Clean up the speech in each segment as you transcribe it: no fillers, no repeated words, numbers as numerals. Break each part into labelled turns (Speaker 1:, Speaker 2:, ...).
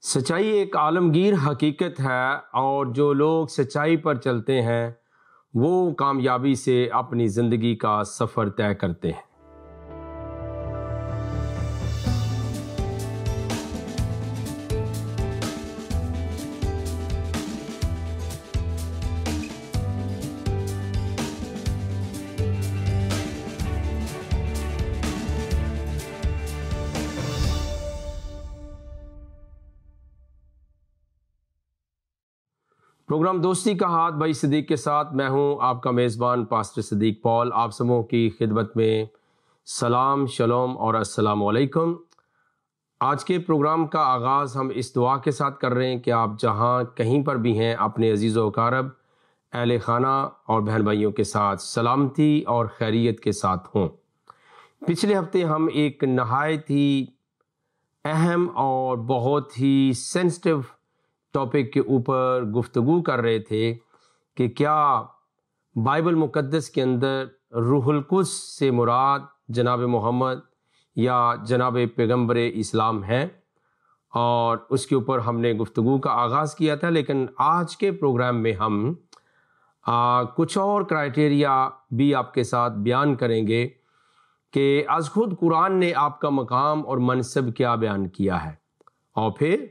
Speaker 1: سچائی ایک عالمگیر حقیقت ہے اور جو لوگ سچائی پر چلتے ہیں وہ کامیابی سے اپنی زندگی کا سفر طے کرتے ہیں۔ پروگرام دوستی کا ہاتھ بھائی صدیق کے ساتھ میں ہوں آپ کا میزبان پاسٹر صدیق پال، آپ سبوں کی خدمت میں سلام، شلوم اور السلام علیکم۔ آج کے پروگرام کا آغاز ہم اس دعا کے ساتھ کر رہے ہیں کہ آپ جہاں کہیں پر بھی ہیں اپنے عزیز و اقارب، اہل خانہ اور بہن بھائیوں کے ساتھ سلامتی اور خیریت کے ساتھ ہوں۔ پچھلے ہفتے ہم ایک نہایت ہی اہم اور بہت ہی سینسٹیو ٹاپک کے اوپر گفتگو کر رہے تھے کہ کیا بائبل مقدس کے اندر روح القدس سے مراد جناب محمد یا جناب پیغمبر اسلام ہیں، اور اس کے اوپر ہم نے گفتگو کا آغاز کیا تھا۔ لیکن آج کے پروگرام میں ہم کچھ اور کرائٹیریا بھی آپ کے ساتھ بیان کریں گے کہ از خود قرآن نے آپ کا مقام اور منصب کیا بیان کیا ہے، اور پھر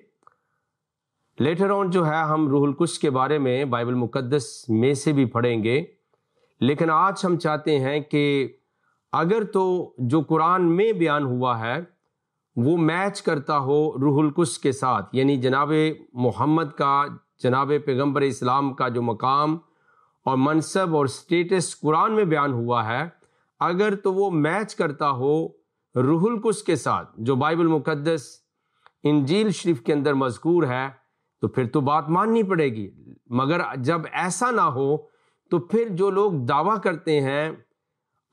Speaker 1: لیٹر آن جو ہے ہم روح القدس کے بارے میں بائبل مقدس میں سے بھی پڑھیں گے۔ لیکن آج ہم چاہتے ہیں کہ اگر تو جو قرآن میں بیان ہوا ہے وہ میچ کرتا ہو روح القدس کے ساتھ، یعنی جناب محمد کا، جناب پیغمبر اسلام کا جو مقام اور منصب اور سٹیٹس قرآن میں بیان ہوا ہے، اگر تو وہ میچ کرتا ہو روح القدس کے ساتھ جو بائبل مقدس انجیل شریف کے اندر مذکور ہے، تو پھر تو بات ماننی پڑے گی۔ مگر جب ایسا نہ ہو تو پھر جو لوگ دعویٰ کرتے ہیں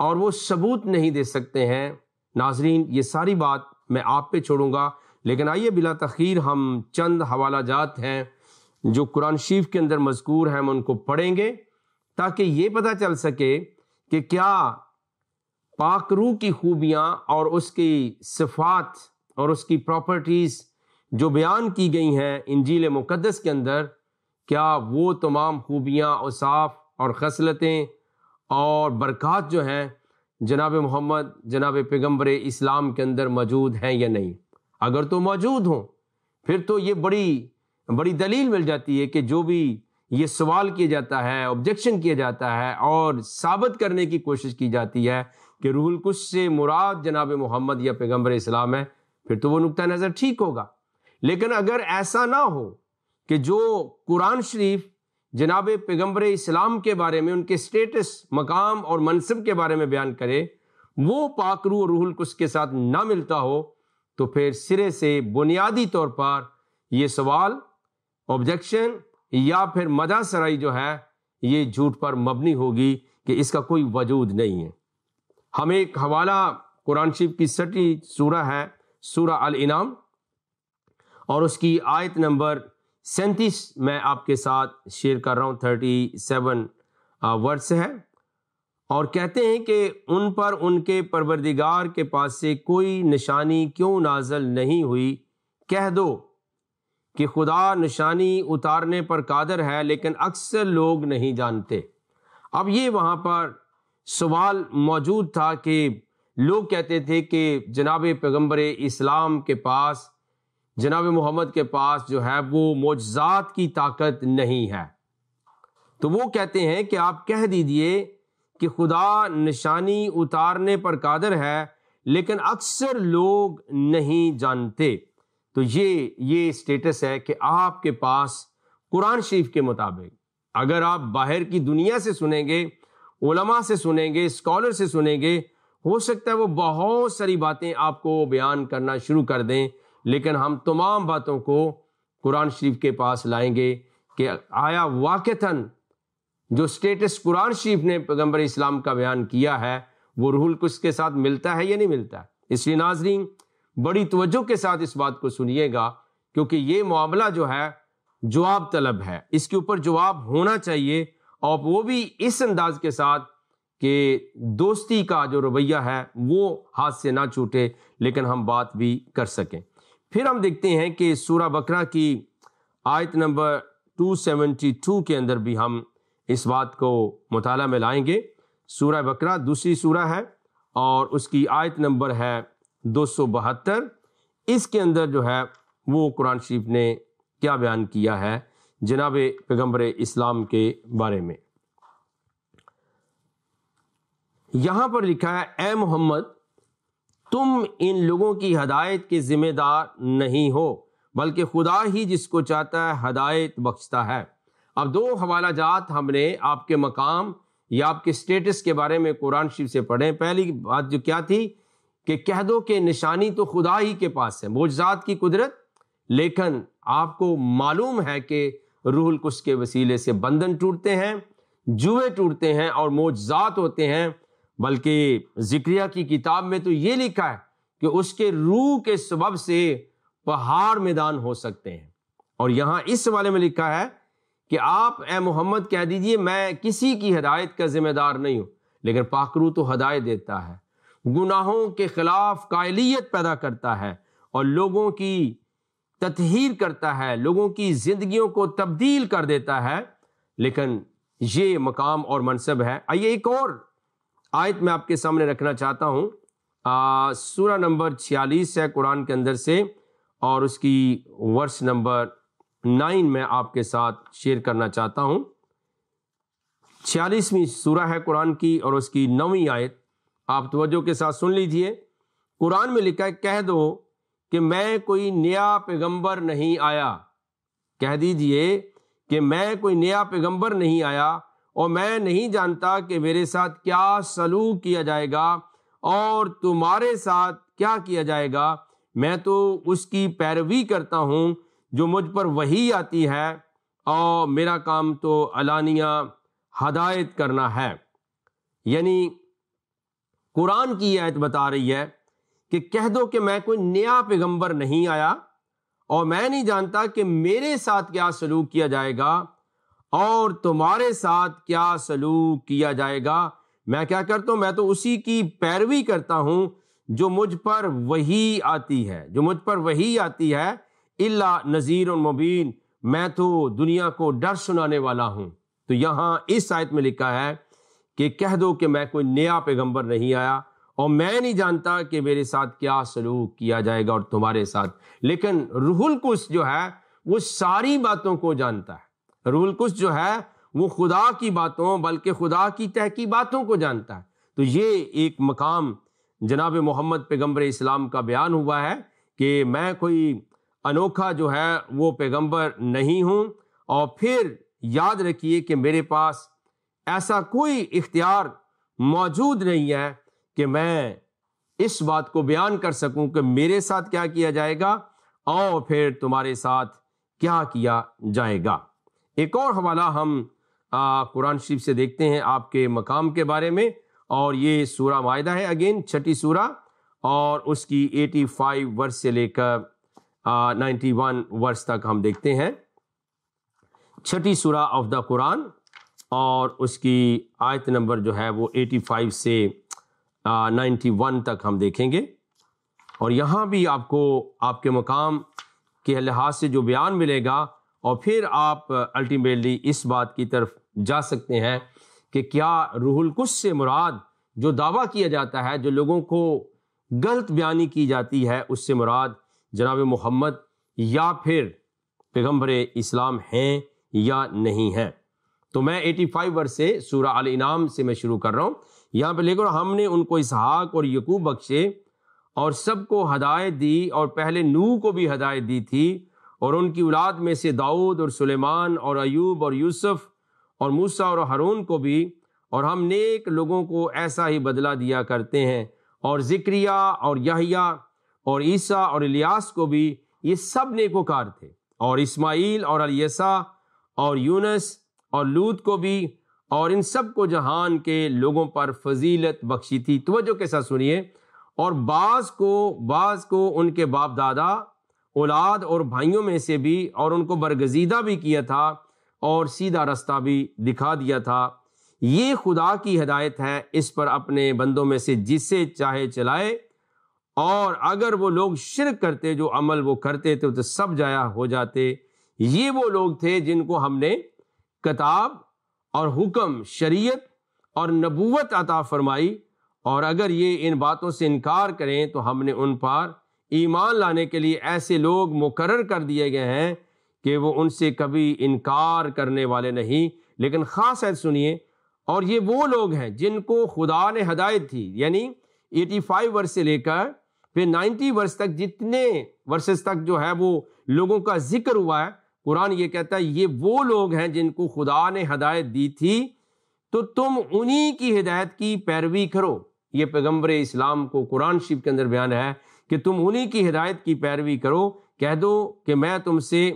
Speaker 1: اور وہ ثبوت نہیں دے سکتے ہیں، ناظرین یہ ساری بات میں آپ پہ چھوڑوں گا، لیکن آئیے بلا تاخیر ہم چند حوالہ جات ہیں جو قرآن شریف کے اندر مذکور ہیں، ہم ان کو پڑھیں گے تاکہ یہ پتہ چل سکے کہ کیا پاک روح کی خوبیاں اور اس کی صفات اور اس کی پراپرٹیز جو بیان کی گئی ہیں انجیل مقدس کے اندر، کیا وہ تمام خوبیاں، اوصاف اور خصلتیں اور برکات جو ہیں جناب محمد، جناب پیغمبر اسلام کے اندر موجود ہیں یا نہیں۔ اگر تو موجود ہوں پھر تو یہ بڑی دلیل مل جاتی ہے کہ جو بھی یہ سوال کیا جاتا ہے، آبجیکشن کیا جاتا ہے اور ثابت کرنے کی کوشش کی جاتی ہے کہ روح القدس سے مراد جناب محمد یا پیغمبر اسلام ہے، پھر تو وہ نقطہ نظر ٹھیک ہوگا۔ لیکن اگر ایسا نہ ہو کہ جو قرآن شریف جناب پیغمبر اسلام کے بارے میں، ان کے سٹیٹس، مقام اور منصب کے بارے میں بیان کرے، وہ پاک روح اور روح القدس کے ساتھ نہ ملتا ہو، تو پھر سرے سے بنیادی طور پر یہ سوال، آبجیکشن یا پھر مدح سرائی جو ہے یہ جھوٹ پر مبنی ہوگی کہ اس کا کوئی وجود نہیں ہے۔ ہم ایک حوالہ قرآن شریف کی 6 سورہ ہے، سورہ الانعام، اور اس کی آیت نمبر 37 میں آپ کے ساتھ شیئر کر رہا ہوں، 37 ورڈ سے ہے، اور کہتے ہیں کہ ان پر ان کے پروردگار کے پاس سے کوئی نشانی کیوں نازل نہیں ہوئی، کہہ دو کہ خدا نشانی اتارنے پر قادر ہے لیکن اکثر لوگ نہیں جانتے۔ اب یہ وہاں پر سوال موجود تھا کہ لوگ کہتے تھے کہ جناب پیغمبر اسلام کے پاس، جناب محمد کے پاس جو ہے وہ معجزات کی طاقت نہیں ہے، تو وہ کہتے ہیں کہ آپ کہہ دیجئے کہ خدا نشانی اتارنے پر قادر ہے لیکن اکثر لوگ نہیں جانتے۔ تو یہ سٹیٹس ہے کہ آپ کے پاس قرآن شریف کے مطابق، اگر آپ باہر کی دنیا سے سنیں گے، علماء سے سنیں گے، اسکالر سے سنیں گے، ہو سکتا ہے وہ بہت ساری باتیں آپ کو بیان کرنا شروع کر دیں، لیکن ہم تمام باتوں کو قرآن شریف کے پاس لائیں گے کہ آیا واقعتاً جو سٹیٹس قرآن شریف نے پیغمبر اسلام کا بیان کیا ہے وہ روح القدس کے ساتھ ملتا ہے یا نہیں ملتا ہے۔ اس لیے ناظرین بڑی توجہ کے ساتھ اس بات کو سنیے گا، کیونکہ یہ معاملہ جو ہے جواب طلب ہے، اس کے اوپر جواب ہونا چاہیے، اور وہ بھی اس انداز کے ساتھ کہ دوستی کا جو رویہ ہے وہ ہاتھ سے نہ چھوٹے، لیکن ہم بات بھی کر سکیں۔ پھر ہم دیکھتے ہیں کہ سورہ بقرہ کی آیت نمبر 272 کے اندر بھی ہم اس بات کو مطالعہ میں لائیں گے۔ سورہ بقرہ دوسری سورہ ہے اور اس کی آیت نمبر ہے 272۔ اس کے اندر جو ہے وہ قرآن شریف نے کیا بیان کیا ہے جناب پیغمبر اسلام کے بارے میں۔ یہاں پر لکھا ہے، اے محمد تم ان لوگوں کی ہدایت کے ذمہ دار نہیں ہو بلکہ خدا ہی جس کو چاہتا ہے ہدایت بخشتا ہے۔ اب دو حوالہ جات ہم نے آپ کے مقام یا آپ کے سٹیٹس کے بارے میں قرآن شریف سے پڑھیں۔ پہلی بات جو کیا تھی کہ کہہ دو کہ نشانی تو خدا ہی کے پاس ہے، معجزات کی قدرت، لیکن آپ کو معلوم ہے کہ روح القدس کے وسیلے سے بندھن ٹوٹتے ہیں، جوئے ٹوٹتے ہیں اور معجزات ہوتے ہیں، بلکہ زکریا کی کتاب میں تو یہ لکھا ہے کہ اس کے روح کے سبب سے پہاڑ میدان ہو سکتے ہیں۔ اور یہاں اس حوالے میں لکھا ہے کہ آپ اے محمد کہہ دیجئے میں کسی کی ہدایت کا ذمہ دار نہیں ہوں، لیکن پاک روح تو ہدایت دیتا ہے، گناہوں کے خلاف قائلیت پیدا کرتا ہے اور لوگوں کی تطہیر کرتا ہے، لوگوں کی زندگیوں کو تبدیل کر دیتا ہے۔ لیکن یہ مقام اور منصب ہے۔ آئیے ایک اور آیت میں آپ کے سامنے رکھنا چاہتا ہوں، سورہ نمبر 46 ہے قرآن کے اندر سے، اور اس کی ورس نمبر 9 میں آپ کے ساتھ شیئر کرنا چاہتا ہوں۔ 46ویں سورہ ہے قرآن کی اور اس کی 9ویں آیت آپ توجہ کے ساتھ سن لیجئے۔ قرآن میں لکھا ہے، کہہ دو کہ میں کوئی نیا پیغمبر نہیں آیا، کہہ دیجئے کہ میں کوئی نیا پیغمبر نہیں آیا اور میں نہیں جانتا کہ میرے ساتھ کیا سلوک کیا جائے گا اور تمہارے ساتھ کیا کیا جائے گا، میں تو اس کی پیروی کرتا ہوں جو مجھ پر وحی آتی ہے اور میرا کام تو علانیہ ہدایت کرنا ہے۔ یعنی قرآن کی یہ آیت بتا رہی ہے کہ کہہ دو کہ میں کوئی نیا پیغمبر نہیں آیا اور میں نہیں جانتا کہ میرے ساتھ کیا سلوک کیا جائے گا اور تمہارے ساتھ کیا سلوک کیا جائے گا۔ میں کیا کرتا ہوں، میں تو اسی کی پیروی کرتا ہوں جو مجھ پر وحی آتی ہے، جو مجھ پر وحی آتی ہے۔ الا نذیر مبین، میں تو دنیا کو ڈر سنانے والا ہوں۔ تو یہاں اس آیت میں لکھا ہے کہ کہہ دو کہ میں کوئی نیا پیغمبر نہیں آیا اور میں نہیں جانتا کہ میرے ساتھ کیا سلوک کیا جائے گا اور تمہارے ساتھ۔ لیکن روح القدس جو ہے وہ ساری باتوں کو جانتا ہے۔ روح القدس جو ہے وہ خدا کی باتوں بلکہ خدا کی تہ کی باتوں کو جانتا ہے۔ تو یہ ایک مقام جناب محمد پیغمبر اسلام کا بیان ہوا ہے کہ میں کوئی انوکھا جو ہے وہ پیغمبر نہیں ہوں، اور پھر یاد رکھیے کہ میرے پاس ایسا کوئی اختیار موجود نہیں ہے کہ میں اس بات کو بیان کر سکوں کہ میرے ساتھ کیا کیا جائے گا اور پھر تمہارے ساتھ کیا کیا جائے گا۔ ایک اور حوالہ ہم قرآن شریف سے دیکھتے ہیں آپ کے مقام کے بارے میں، اور یہ سورہ مائدہ ہے، اگین 6 سورہ، اور اس کی 85 ورس سے لے کر 91 ورس تک ہم دیکھتے ہیں۔ 6 سورہ آف دا قرآن اور اس کی آیت نمبر جو ہے وہ 85 سے 91 تک ہم دیکھیں گے، اور یہاں بھی آپ کو آپ کے مقام کے لحاظ سے جو بیان ملے گا، اور پھر آپ الٹیمیٹلی اس بات کی طرف جا سکتے ہیں کہ کیا روح القدس سے مراد جو دعویٰ کیا جاتا ہے، جو لوگوں کو غلط بیانی کی جاتی ہے، اس سے مراد جناب محمد یا پھر پیغمبر اسلام ہیں یا نہیں ہیں۔ تو میں 85 ورس سے سورہ الانعام سے میں شروع کر رہا ہوں۔ یہاں پہ لے کر ہم نے ان کو اسحاق اور یعقوب بخشے اور سب کو ہدایت دی، اور پہلے نوح کو بھی ہدایت دی تھی، اور ان کی اولاد میں سے داؤد اور سلیمان اور ایوب اور یوسف اور موسیٰ اور ہارون کو بھی، اور ہم نیک لوگوں کو ایسا ہی بدلہ دیا کرتے ہیں، اور زکریا اور یحییٰ اور عیسیٰ اور الیاس کو بھی، یہ سب نیکوکار تھے، اور اسماعیل اور الیسع اور یونس اور لوط کو بھی، اور ان سب کو جہان کے لوگوں پر فضیلت بخشی تھی۔ توجہ کے ساتھ سنیے، اور بعض کو ان کے باپ دادا، اولاد اور بھائیوں میں سے بھی، اور ان کو برگزیدہ بھی کیا تھا اور سیدھا رستہ بھی دکھا دیا تھا۔ یہ خدا کی ہدایت ہے، اس پر اپنے بندوں میں سے جسے چاہے چلائے اور اگر وہ لوگ شرک کرتے جو عمل وہ کرتے تھے تو سب ضائع ہو جاتے۔ یہ وہ لوگ تھے جن کو ہم نے کتاب اور حکم، شریعت اور نبوت عطا فرمائی، اور اگر یہ ان باتوں سے انکار کریں تو ہم نے ان پر ایمان لانے کے لیے ایسے لوگ مقرر کر دیے گئے ہیں کہ وہ ان سے کبھی انکار کرنے والے نہیں۔ لیکن خاص ہے سنیے، اور یہ وہ لوگ ہیں جن کو خدا نے ہدایت تھی، یعنی 85 ورس سے لے کر پھر 90 ورس تک جتنے ورسز تک جو ہے وہ لوگوں کا ذکر ہوا ہے، قرآن یہ کہتا ہے یہ وہ لوگ ہیں جن کو خدا نے ہدایت دی تھی، تو تم انہی کی ہدایت کی پیروی کرو۔ یہ پیغمبر اسلام کو قرآن شریف کے اندر بیان ہے کہ تم انہی کی ہدایت کی پیروی کرو۔ کہہ دو کہ میں تم سے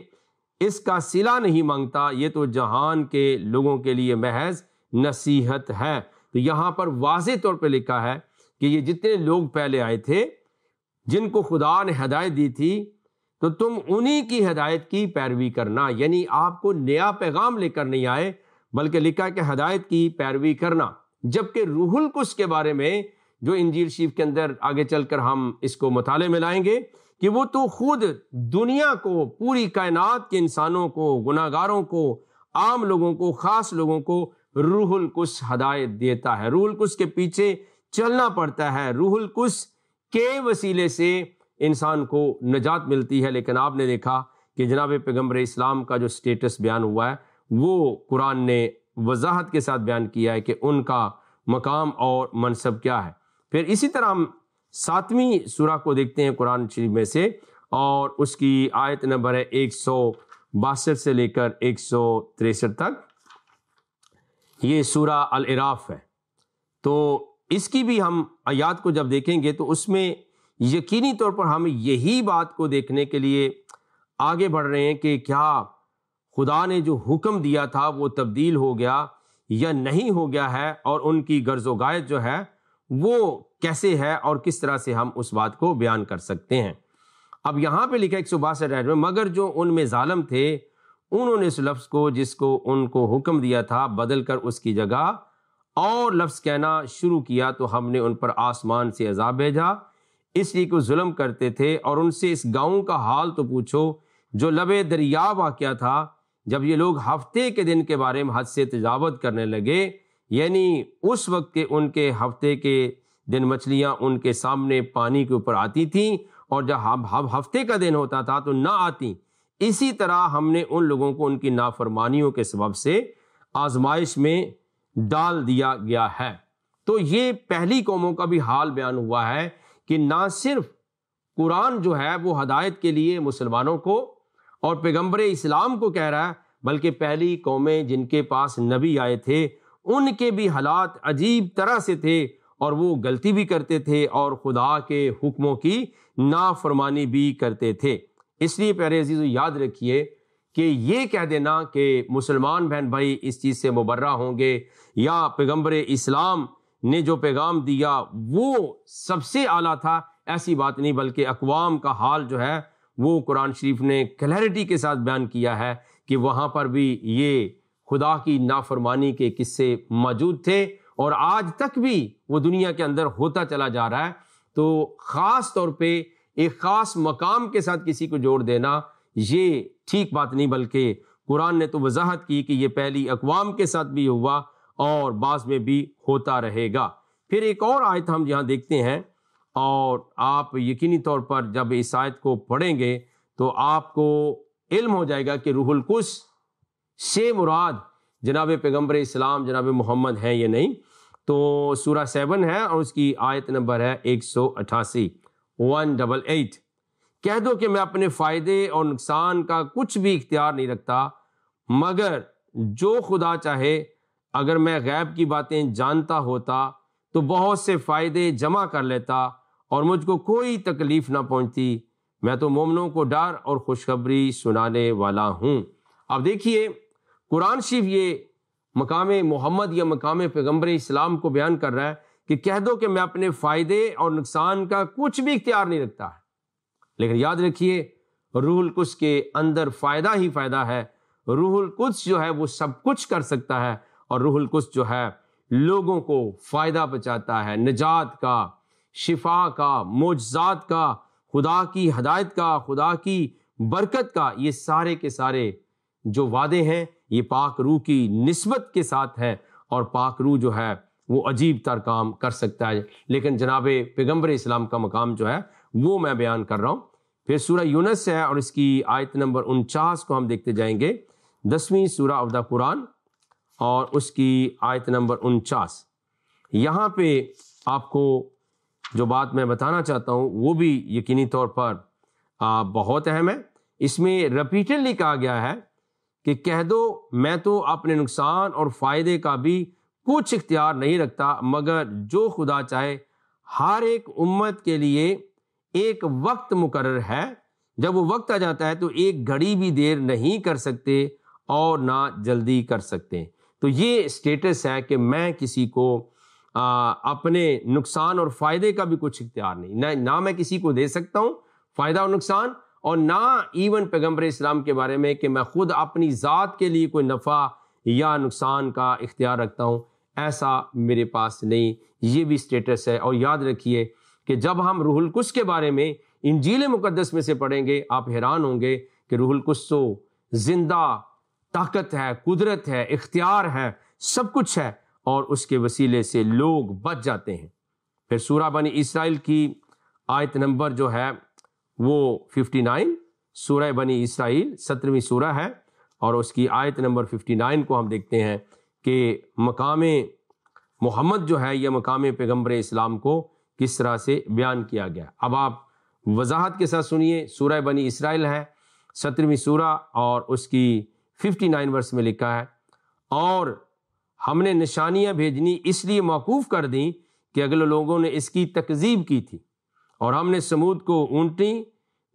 Speaker 1: اس کا صلہ نہیں مانگتا، یہ تو جہان کے لوگوں کے لیے محض نصیحت ہے۔ تو یہاں پر واضح طور پہ لکھا ہے کہ یہ جتنے لوگ پہلے آئے تھے جن کو خدا نے ہدایت دی تھی، تو تم انہی کی ہدایت کی پیروی کرنا، یعنی آپ کو نیا پیغام لے کر نہیں آئے بلکہ لکھا ہے کہ ہدایت کی پیروی کرنا۔ جبکہ روح القدس کے بارے میں جو انجیل شریف کے اندر آگے چل کر ہم اس کو مطالعے میں لائیں گے کہ وہ تو خود دنیا کو، پوری کائنات کے انسانوں کو، گناہگاروں کو، عام لوگوں کو، خاص لوگوں کو روح القدس ہدایت دیتا ہے۔ روح القدس کے پیچھے چلنا پڑتا ہے، روح القدس کے وسیلے سے انسان کو نجات ملتی ہے۔ لیکن آپ نے دیکھا کہ جناب پیغمبر اسلام کا جو سٹیٹس بیان ہوا ہے وہ قرآن نے وضاحت کے ساتھ بیان کیا ہے کہ ان کا مقام اور منصب کیا ہے۔ پھر اسی طرح ہم 7ویں سورہ کو دیکھتے ہیں قرآن شریف میں سے، اور اس کی آیت نمبر ہے 162 سے لے کر 163 تک۔ یہ سورہ الاعراف ہے۔ تو اس کی بھی ہم آیات کو جب دیکھیں گے تو اس میں یقینی طور پر ہم یہی بات کو دیکھنے کے لیے آگے بڑھ رہے ہیں کہ کیا خدا نے جو حکم دیا تھا وہ تبدیل ہو گیا یا نہیں ہو گیا ہے، اور ان کی غرض و غایت جو ہے وہ کیسے ہے، اور کس طرح سے ہم اس بات کو بیان کر سکتے ہیں۔ اب یہاں پہ لکھا 162 آیت میں، مگر جو ان میں ظالم تھے انہوں نے اس لفظ کو جس کو ان کو حکم دیا تھا بدل کر اس کی جگہ اور لفظ کہنا شروع کیا، تو ہم نے ان پر آسمان سے عذاب بھیجا اس لیے کہ وہ ظلم کرتے تھے۔ اور ان سے اس گاؤں کا حال تو پوچھو جو لبے دریا واقع تھا، جب یہ لوگ ہفتے کے دن کے بارے میں حد سے تجاوز کرنے لگے، یعنی اس وقت کے ان کے ہفتے کے دن مچھلیاں ان کے سامنے پانی کے اوپر آتی تھیں، اور جب ہفتے کا دن ہوتا تھا تو نہ آتی۔ اسی طرح ہم نے ان لوگوں کو ان کی نافرمانیوں کے سبب سے آزمائش میں ڈال دیا گیا ہے۔ تو یہ پہلی قوموں کا بھی حال بیان ہوا ہے کہ نہ صرف قرآن جو ہے وہ ہدایت کے لیے مسلمانوں کو اور پیغمبر اسلام کو کہہ رہا ہے، بلکہ پہلی قومیں جن کے پاس نبی آئے تھے ان کے بھی حالات عجیب طرح سے تھے، اور وہ غلطی بھی کرتے تھے اور خدا کے حکموں کی نافرمانی بھی کرتے تھے۔ اس لیے پیارے عزیزو یاد رکھیے کہ یہ کہہ دینا کہ مسلمان بہن بھائی اس چیز سے مبرہ ہوں گے یا پیغمبر اسلام نے جو پیغام دیا وہ سب سے اعلیٰ تھا، ایسی بات نہیں، بلکہ اقوام کا حال جو ہے وہ قرآن شریف نے کلیئرٹی کے ساتھ بیان کیا ہے کہ وہاں پر بھی یہ خدا کی نافرمانی کے قصے موجود تھے، اور آج تک بھی وہ دنیا کے اندر ہوتا چلا جا رہا ہے۔ تو خاص طور پہ ایک خاص مقام کے ساتھ کسی کو جوڑ دینا یہ ٹھیک بات نہیں، بلکہ قرآن نے تو وضاحت کی کہ یہ پہلی اقوام کے ساتھ بھی ہوا اور بعض میں بھی ہوتا رہے گا۔ پھر ایک اور آیت ہم یہاں دیکھتے ہیں، اور آپ یقینی طور پر جب اس آیت کو پڑھیں گے تو آپ کو علم ہو جائے گا کہ روح القدس سے مراد جناب پیغمبر اسلام جناب محمد ہیں یا نہیں۔ تو سورہ 7 ہے اور اس کی آیت نمبر ہے 188 188۔ کہہ دو کہ میں اپنے فائدے اور نقصان کا کچھ بھی اختیار نہیں رکھتا، مگر جو خدا چاہے اگر میں غیب کی باتیں جانتا ہوتا تو بہت سے فائدے جمع کر لیتا اور مجھ کو کوئی تکلیف نہ پہنچتی۔ میں تو مومنوں کو ڈر اور خوشخبری سنانے والا ہوں۔ اب دیکھیے قرآن شریف یہ مقام محمد یا مقام پیغمبر اسلام کو بیان کر رہا ہے کہ کہہ دو کہ میں اپنے فائدے اور نقصان کا کچھ بھی اختیار نہیں رکھتا ہے، لیکن یاد رکھیے روح القدس کے اندر فائدہ ہی فائدہ ہے۔ روح القدس جو ہے وہ سب کچھ کر سکتا ہے، اور روح القدس جو ہے لوگوں کو فائدہ پہنچاتا ہے، نجات کا، شفا کا، معجزات کا، خدا کی ہدایت کا، خدا کی برکت کا، یہ سارے کے سارے جو وعدے ہیں یہ پاک روح کی نسبت کے ساتھ ہے، اور پاک روح جو ہے وہ عجیب تر کام کر سکتا ہے۔ لیکن جناب پیغمبر اسلام کا مقام جو ہے وہ میں بیان کر رہا ہوں۔ پھر سورہ یونس ہے اور اس کی آیت نمبر 49 کو ہم دیکھتے جائیں گے، 10ویں سورہ آف دا قرآن اور اس کی آیت نمبر 49۔ یہاں پہ آپ کو جو بات میں بتانا چاہتا ہوں وہ بھی یقینی طور پر بہت اہم ہے۔ اس میں ریپیٹڈلی کہا گیا ہے کہ کہہ دو میں تو اپنے نقصان اور فائدے کا بھی کچھ اختیار نہیں رکھتا، مگر جو خدا چاہے۔ ہر ایک امت کے لیے ایک وقت مقرر ہے، جب وہ وقت آ جاتا ہے تو ایک گھڑی بھی دیر نہیں کر سکتے اور نہ جلدی کر سکتے۔ تو یہ اسٹیٹس ہے کہ میں کسی کو اپنے نقصان اور فائدے کا بھی کچھ اختیار نہیں، نہ میں کسی کو دے سکتا ہوں فائدہ اور نقصان، اور نہ ایون پیغمبر اسلام کے بارے میں کہ میں خود اپنی ذات کے لیے کوئی نفع یا نقصان کا اختیار رکھتا ہوں، ایسا میرے پاس نہیں۔ یہ بھی اسٹیٹس ہے۔ اور یاد رکھیے کہ جب ہم روح القدس کے بارے میں انجیل مقدس میں سے پڑھیں گے، آپ حیران ہوں گے کہ روح القدس تو زندہ طاقت ہے، قدرت ہے، اختیار ہے، سب کچھ ہے، اور اس کے وسیلے سے لوگ بچ جاتے ہیں۔ پھر سورہ بنی اسرائیل کی آیت نمبر جو ہے وہ 59، سورہ بنی اسرائیل 17ویں سورہ ہے، اور اس کی آیت نمبر 59 کو ہم دیکھتے ہیں کہ مقام محمد جو ہے یا مقام پیغمبر اسلام کو کس طرح سے بیان کیا گیا۔ اب آپ وضاحت کے ساتھ سنیے۔ سورہ بنی اسرائیل ہے 17ویں سورہ اور اس کی 59 ورس میں لکھا ہے، اور ہم نے نشانیاں بھیجنی اس لیے موقوف کر دیں کہ اگلے لوگوں نے اس کی تکذیب کی تھی، اور ہم نے سمود کو اونٹنی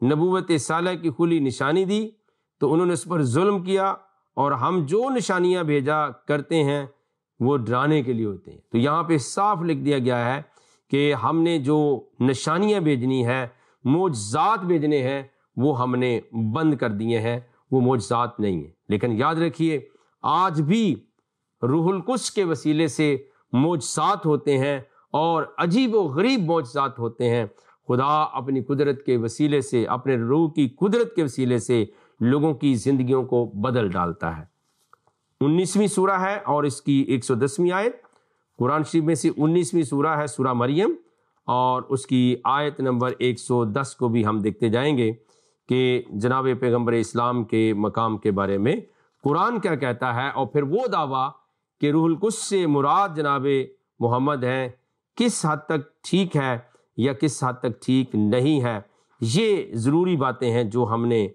Speaker 1: نبوت صالح کی کھلی نشانی دی تو انہوں نے اس پر ظلم کیا، اور ہم جو نشانیاں بھیجا کرتے ہیں وہ ڈرانے کے لیے ہوتے ہیں۔ تو یہاں پہ صاف لکھ دیا گیا ہے کہ ہم نے جو نشانیاں بھیجنی ہے، معجزات بھیجنے ہیں، وہ ہم نے بند کر دیے ہیں، وہ معجزات نہیں ہیں۔ لیکن یاد رکھیے آج بھی روح القدس کے وسیلے سے معجزات ہوتے ہیں، اور عجیب و غریب معجزات ہوتے ہیں۔ خدا اپنی قدرت کے وسیلے سے، اپنے روح کی قدرت کے وسیلے سے لوگوں کی زندگیوں کو بدل ڈالتا ہے۔ 19ویں سورہ ہے اور اس کی 110ویں آیت، قرآن شریف میں سے 19ویں سورہ ہے سورہ مریم، اور اس کی آیت نمبر 110 کو بھی ہم دیکھتے جائیں گے کہ جناب پیغمبر اسلام کے مقام کے بارے میں قرآن کیا کہتا ہے، اور پھر وہ دعویٰ کہ روح القدس سے مراد جناب محمد ہیں کس حد تک ٹھیک ہے یا کس حد تک ٹھیک نہیں ہے۔ یہ ضروری باتیں ہیں جو ہم نے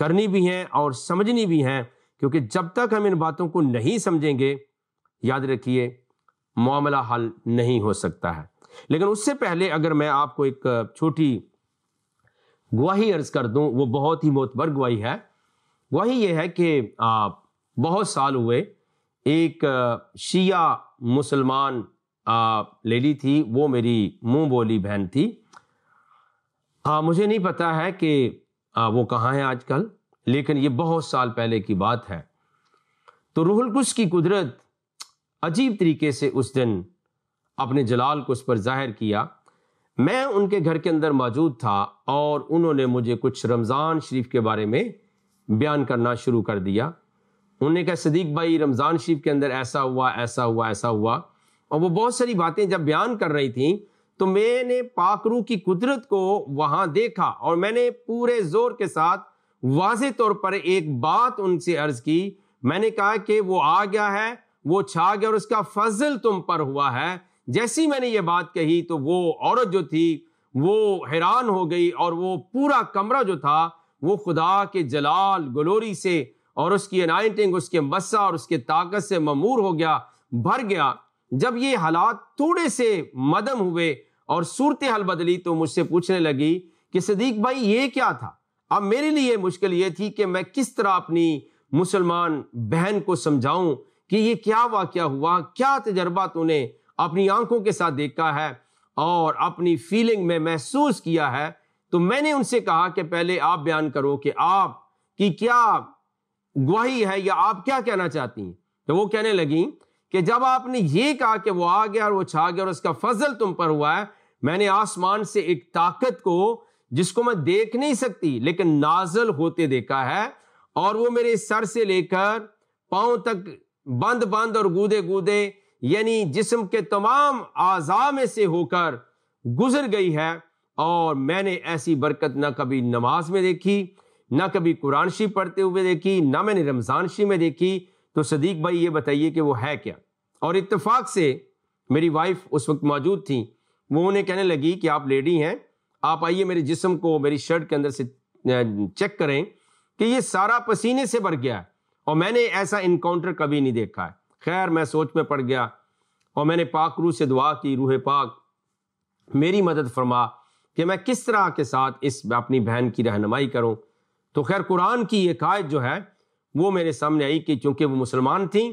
Speaker 1: کرنی بھی ہیں اور سمجھنی بھی ہیں، کیونکہ جب تک ہم ان باتوں کو نہیں سمجھیں گے، یاد رکھیے معاملہ حل نہیں ہو سکتا ہے۔ لیکن اس سے پہلے اگر میں آپ کو ایک چھوٹی گواہی عرض کر دوں، وہ بہت ہی معتبر گواہی ہے۔ گواہی یہ ہے کہ بہت سال ہوئے، ایک شیعہ مسلمان لیڈی تھی، وہ میری منہ بولی بہن تھی۔ مجھے نہیں پتا ہے کہ وہ کہاں ہے آج کل، لیکن یہ بہت سال پہلے کی بات ہے۔ تو روح القدس کی قدرت عجیب طریقے سے اس دن اپنے جلال کو اس پر ظاہر کیا۔ میں ان کے گھر کے اندر موجود تھا، اور انہوں نے مجھے کچھ رمضان شریف کے بارے میں بیان کرنا شروع کر دیا۔ انہوں نے کہا صدیق بھائی رمضان شریف کے اندر ایسا ہوا، ایسا ہوا، ایسا ہوا، اور وہ بہت ساری باتیں جب بیان کر رہی تھیں تو میں نے پاک روح کی قدرت کو وہاں دیکھا، اور میں نے پورے زور کے ساتھ واضح طور پر ایک بات ان سے عرض کی۔ میں نے کہا کہ وہ آ گیا ہے، وہ چھا گیا، اور اس کا فضل تم پر ہوا ہے۔ جیسی میں نے یہ بات کہی تو وہ عورت جو تھی وہ حیران ہو گئی، اور وہ پورا کمرہ جو تھا وہ خدا کے جلال گلوری سے اور اس کی انائنٹنگ، اس کے مسح اور اس کے طاقت سے ممور ہو گیا، بھر گیا۔ جب یہ حالات تھوڑے سے مدم ہوئے اور صورتحال بدلی تو مجھ سے پوچھنے لگی کہ صدیق بھائی یہ کیا تھا؟ اب میرے لیے مشکل یہ تھی کہ میں کس طرح اپنی مسلمان بہن کو سمجھاؤں کہ یہ کیا واقعہ ہوا، کیا تجربہ تو نے اپنی آنکھوں کے ساتھ دیکھا ہے اور اپنی فیلنگ میں محسوس کیا ہے۔ تو میں نے ان سے کہا کہ پہلے آپ بیان کرو کہ آپ کی کیا گواہی ہے یا آپ کیا کہنا چاہتی ہیں۔ تو وہ کہنے لگیں کہ جب آپ نے یہ کہا کہ وہ آ گیا اور وہ چھا گیا اور اس کا فضل تم پر ہوا ہے، میں نے آسمان سے ایک طاقت کو جس کو میں دیکھ نہیں سکتی لیکن نازل ہوتے دیکھا ہے، اور وہ میرے سر سے لے کر پاؤں تک بند اور گودے یعنی جسم کے تمام اعضاء میں سے ہو کر گزر گئی ہے، اور میں نے ایسی برکت نہ کبھی نماز میں دیکھی، نہ کبھی قرآن شریف پڑھتے ہوئے دیکھی، نہ میں نے رمضان شریف میں دیکھی۔ تو صدیق بھائی یہ بتائیے کہ وہ ہے کیا؟ اور اتفاق سے میری وائف اس وقت موجود تھیں، وہ انہیں کہنے لگی کہ آپ لیڈی ہیں، آپ آئیے میرے جسم کو میری شرٹ کے اندر سے چیک کریں کہ یہ سارا پسینے سے بھر گیا ہے، اور میں نے ایسا انکاؤنٹر کبھی نہیں دیکھا ہے۔ خیر میں سوچ میں پڑ گیا، اور میں نے پاک روح سے دعا کی، روح پاک میری مدد فرما کہ میں کس طرح کے ساتھ اس اپنی بہن کی رہنمائی کروں۔ تو خیر قرآن کی ایک آیت جو ہے وہ میرے سامنے آئی کہ چونکہ وہ مسلمان تھیں،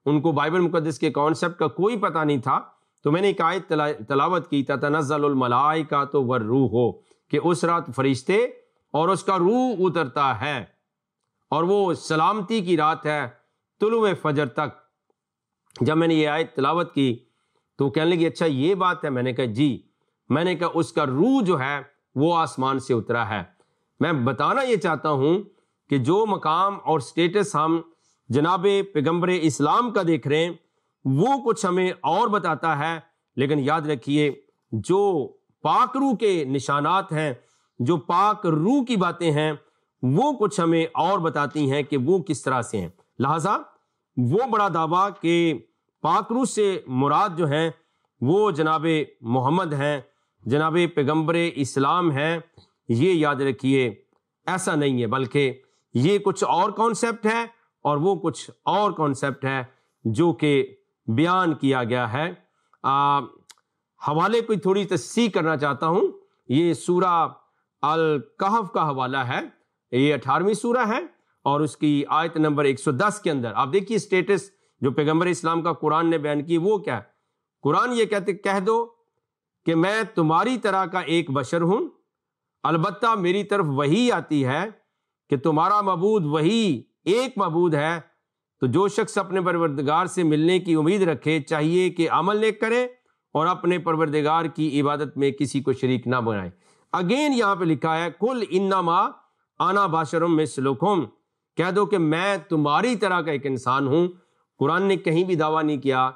Speaker 1: ان کو بائبل مقدس کے کانسیپٹ کا کوئی پتہ نہیں تھا، تو میں نے ایک آیت تلاوت کی، تتنزل الملائکۃ والروح، کہ اس رات فرشتے اور اس کا روح اترتا ہے، اور وہ سلامتی کی رات ہے طلوع فجر تک۔ جب میں نے یہ آیت تلاوت کی تو کہنے لگی اچھا یہ بات ہے؟ میں نے کہا جی۔ میں نے کہا اس کا روح جو ہے وہ آسمان سے اترا ہے۔ میں بتانا یہ چاہتا ہوں کہ جو مقام اور سٹیٹس ہم جناب پیغمبر اسلام کا دیکھ رہے ہیں وہ کچھ ہمیں اور بتاتا ہے، لیکن یاد رکھیے جو پاک روح کے نشانات ہیں، جو پاک روح کی باتیں ہیں، وہ کچھ ہمیں اور بتاتی ہیں کہ وہ کس طرح سے ہیں۔ لہٰذا وہ بڑا دعویٰ کہ پاک روح سے مراد جو ہیں وہ جناب محمد ہیں، جناب پیغمبر اسلام ہیں، یہ یاد رکھیے ایسا نہیں ہے، بلکہ یہ کچھ اور کانسیپٹ ہے اور وہ کچھ اور کانسیپٹ ہے جو کہ بیان کیا گیا ہے۔ حوالے کو تھوڑی تصحیح کرنا چاہتا ہوں۔ یہ سورہ الکہف کا حوالہ ہے، یہ 18ویں سورہ ہے، اور اس کی آیت نمبر 110 کے اندر آپ دیکھیے سٹیٹس جو پیغمبر اسلام کا قرآن نے بیان کی وہ کیا ہے۔ قرآن یہ کہہ دو کہ میں تمہاری طرح کا ایک بشر ہوں، البتہ میری طرف وحی آتی ہے کہ تمہارا معبود وہی ایک معبود ہے، تو جو شخص اپنے پروردگار سے ملنے کی امید رکھے چاہیے کہ عمل نیک کرے اور اپنے پروردگار کی عبادت میں کسی کو شریک نہ بنائے۔ اگین یہاں پہ لکھا ہے قل انما انا بشر مثلکم، کہہ دو کہ میں تمہاری طرح کا ایک انسان ہوں۔ قرآن نے کہیں بھی دعویٰ نہیں کیا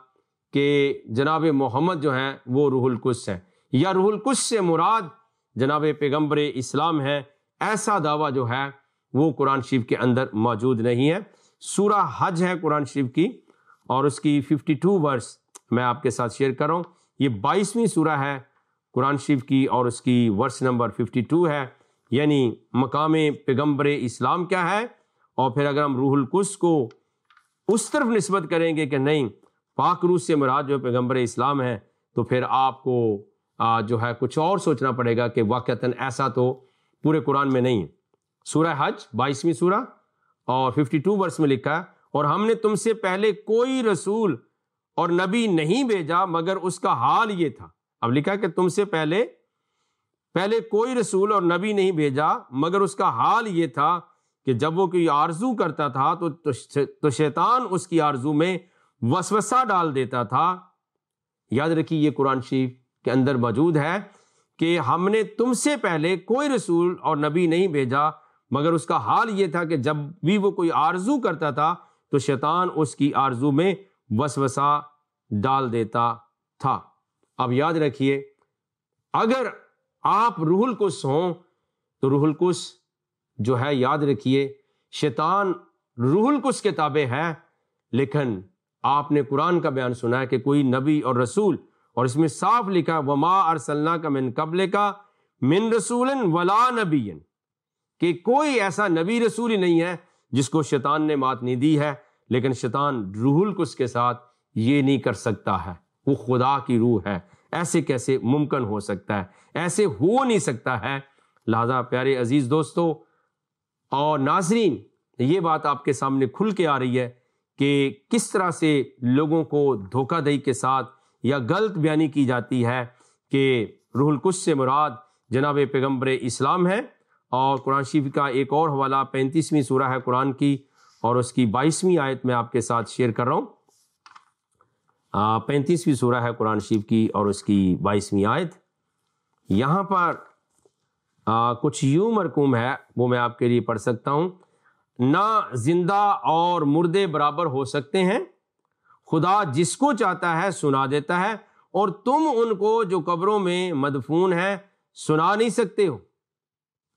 Speaker 1: کہ جناب محمد جو ہیں وہ روح القدس ہیں، یا روح القدس سے مراد جناب پیغمبر اسلام ہے، ایسا دعویٰ جو ہے وہ قرآن شریف کے اندر موجود نہیں ہے۔ سورہ حج ہے قرآن شریف کی، اور اس کی 52 ورس میں آپ کے ساتھ شیئر کر رہا ہوں۔ یہ 22ویں سورہ ہے قرآن شریف کی، اور اس کی ورس نمبر 52 ہے، یعنی مقام پیغمبر اسلام کیا ہے، اور پھر اگر ہم روح القدس کو اس طرف نسبت کریں گے کہ نہیں پاک روح سے مراد جو پیغمبر اسلام ہے، تو پھر آپ کو جو ہے کچھ اور سوچنا پڑے گا کہ واقعتاً ایسا تو پورے قرآن میں نہیں ہے۔ سورہ حج 22ویں سورہ اور 52 ورس میں لکھا ہے اور ہم نے تم سے پہلے کوئی رسول اور نبی نہیں بھیجا مگر اس کا حال یہ تھا۔ اب لکھا کہ تم سے پہلے کوئی رسول اور نبی نہیں بھیجا مگر اس کا حال یہ تھا کہ جب وہ کوئی آرزو کرتا تھا تو شیطان اس کی آرزو میں وسوسہ ڈال دیتا تھا۔ یاد رکھیے یہ قرآن شریف کے اندر موجود ہے کہ ہم نے تم سے پہلے کوئی رسول اور نبی نہیں بھیجا مگر اس کا حال یہ تھا کہ جب بھی وہ کوئی آرزو کرتا تھا تو شیطان اس کی آرزو میں وسوسہ ڈال دیتا تھا۔ اب یاد رکھیے اگر آپ روح القدس ہوں تو روح القدس جو ہے یاد رکھیے شیطان روح القدس کے تابع ہے، لیکن آپ نے قرآن کا بیان سنا ہے کہ کوئی نبی اور رسول، اور اس میں صاف لکھا وما ارسلناک من قبلک من رسول ولا نبی، کہ کوئی ایسا نبی رسول ہی نہیں ہے جس کو شیطان نے مات نہیں دی ہے، لیکن شیطان روح القدس کے ساتھ یہ نہیں کر سکتا ہے، وہ خدا کی روح ہے، ایسے کیسے ممکن ہو سکتا ہے؟ ایسے ہو نہیں سکتا ہے۔ لہذا پیارے عزیز دوستو اور ناظرین، یہ بات آپ کے سامنے کھل کے آ رہی ہے کہ کس طرح سے لوگوں کو دھوکہ دہی کے ساتھ یا غلط بیانی کی جاتی ہے کہ روح القدس سے مراد جناب پیغمبر اسلام ہے۔ اور قرآن شریف کا ایک اور حوالہ 35ویں سورہ ہے قرآن کی اور اس کی 22ویں آیت میں آپ کے ساتھ شیئر کر رہا ہوں۔ 35ویں سورہ ہے قرآن شریف کی اور اس کی 22ویں آیت، یہاں پر کچھ یوں مرقوم ہے، وہ میں آپ کے لیے پڑھ سکتا ہوں۔ نہ زندہ اور مردے برابر ہو سکتے ہیں، خدا جس کو چاہتا ہے سنا دیتا ہے، اور تم ان کو جو قبروں میں مدفون ہیں سنا نہیں سکتے ہو۔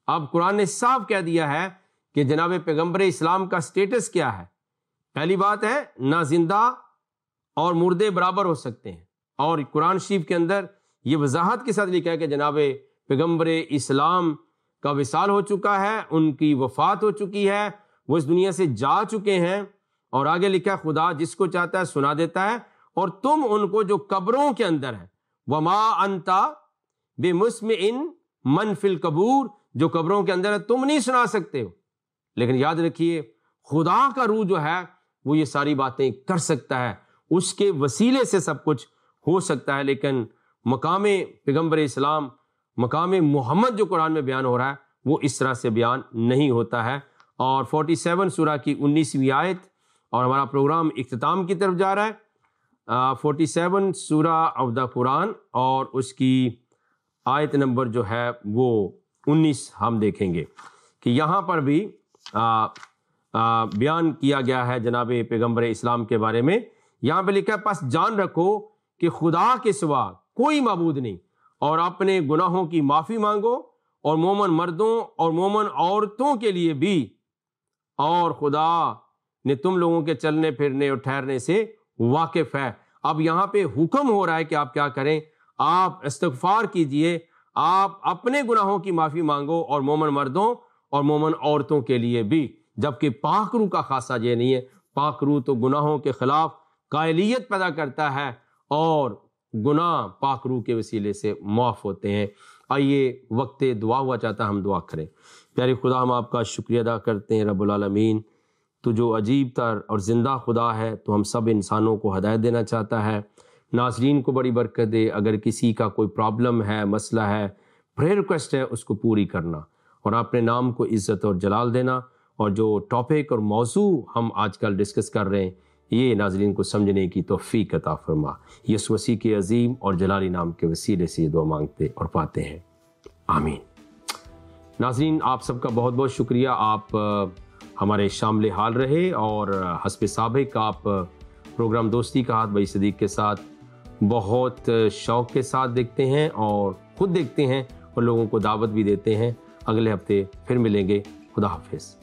Speaker 1: اب قرآن نے صاف کہہ دیا ہے کہ جناب پیغمبر اسلام کا سٹیٹس کیا ہے۔ پہلی بات ہے نہ زندہ اور مردے برابر ہو سکتے ہیں، اور قرآن شریف کے اندر یہ وضاحت کے ساتھ لکھا ہے کہ جناب پیغمبر اسلام کا وصال ہو چکا ہے، ان کی وفات ہو چکی ہے، وہ اس دنیا سے جا چکے ہیں، اور آگے لکھا ہے خدا جس کو چاہتا ہے سنا دیتا ہے، اور تم ان کو جو قبروں کے اندر ہے، وما انتا بمسمع من فی القبور، جو قبروں کے اندر ہے تم نہیں سنا سکتے ہو۔ لیکن یاد رکھیے خدا کا روح جو ہے وہ یہ ساری باتیں کر سکتا ہے، اس کے وسیلے سے سب کچھ ہو سکتا ہے، لیکن مقام پیغمبر اسلام، مقام محمد جو قرآن میں بیان ہو رہا ہے وہ اس طرح سے بیان نہیں ہوتا ہے۔ اور 47 سورہ کی 19ویں آیت، اور ہمارا پروگرام اختتام کی طرف جا رہا ہے۔ 47 سورہ آف دا قرآن اور اس کی آیت نمبر جو ہے وہ 19 ہم دیکھیں گے کہ یہاں پر بھی بیان کیا گیا ہے جناب پیغمبر اسلام کے بارے میں۔ یہاں پہ لکھا ہے پس جان رکھو کہ خدا کے سوا کوئی معبود نہیں، اور اپنے گناہوں کی معافی مانگو، اور مومن مردوں اور مومن عورتوں کے لیے بھی، اور خدا نے تم لوگوں کے چلنے پھرنے اور ٹھہرنے سے واقف ہے۔ اب یہاں پہ حکم ہو رہا ہے کہ آپ کیا کریں، آپ استغفار کیجئے، آپ اپنے گناہوں کی معافی مانگو، اور مومن مردوں اور مومن عورتوں کے لیے بھی، جبکہ پاک روح کا خاصہ یہ نہیں ہے۔ پاک روح تو گناہوں کے خلاف قائلیت پیدا کرتا ہے، اور گناہ پاک روح کے وسیلے سے معاف ہوتے ہیں۔ آئیے وقت دعا ہوا چاہتا ہم دعا کریں۔ پیارے خدا، ہم آپ کا شکریہ ادا کرتے ہیں رب العالمین، تو جو عجیب تر اور زندہ خدا ہے، تو ہم سب انسانوں کو ہدایت دینا چاہتا ہے۔ ناظرین کو بڑی برکت دے، اگر کسی کا کوئی پرابلم ہے، مسئلہ ہے، پریئر ریکویسٹ ہے، اس کو پوری کرنا، اور اپنے نام کو عزت اور جلال دینا، اور جو ٹاپک اور موضوع ہم آج کل ڈسکس کر رہے ہیں یہ ناظرین کو سمجھنے کی توفیق عطا فرما۔ یسوع مسیح کے عظیم اور جلالی نام کے وسیلے سے یہ دعا مانگتے اور پاتے ہیں، آمین۔ ناظرین، آپ سب کا بہت بہت شکریہ، آپ ہمارے شامل حال رہے، اور حسب سابق آپ پروگرام دوستی کا ہاتھ بھائی صدیق کے ساتھ بہت شوق کے ساتھ دیکھتے ہیں، اور خود دیکھتے ہیں، اور لوگوں کو دعوت بھی دیتے ہیں۔ اگلے ہفتے پھر ملیں گے، خدا حافظ۔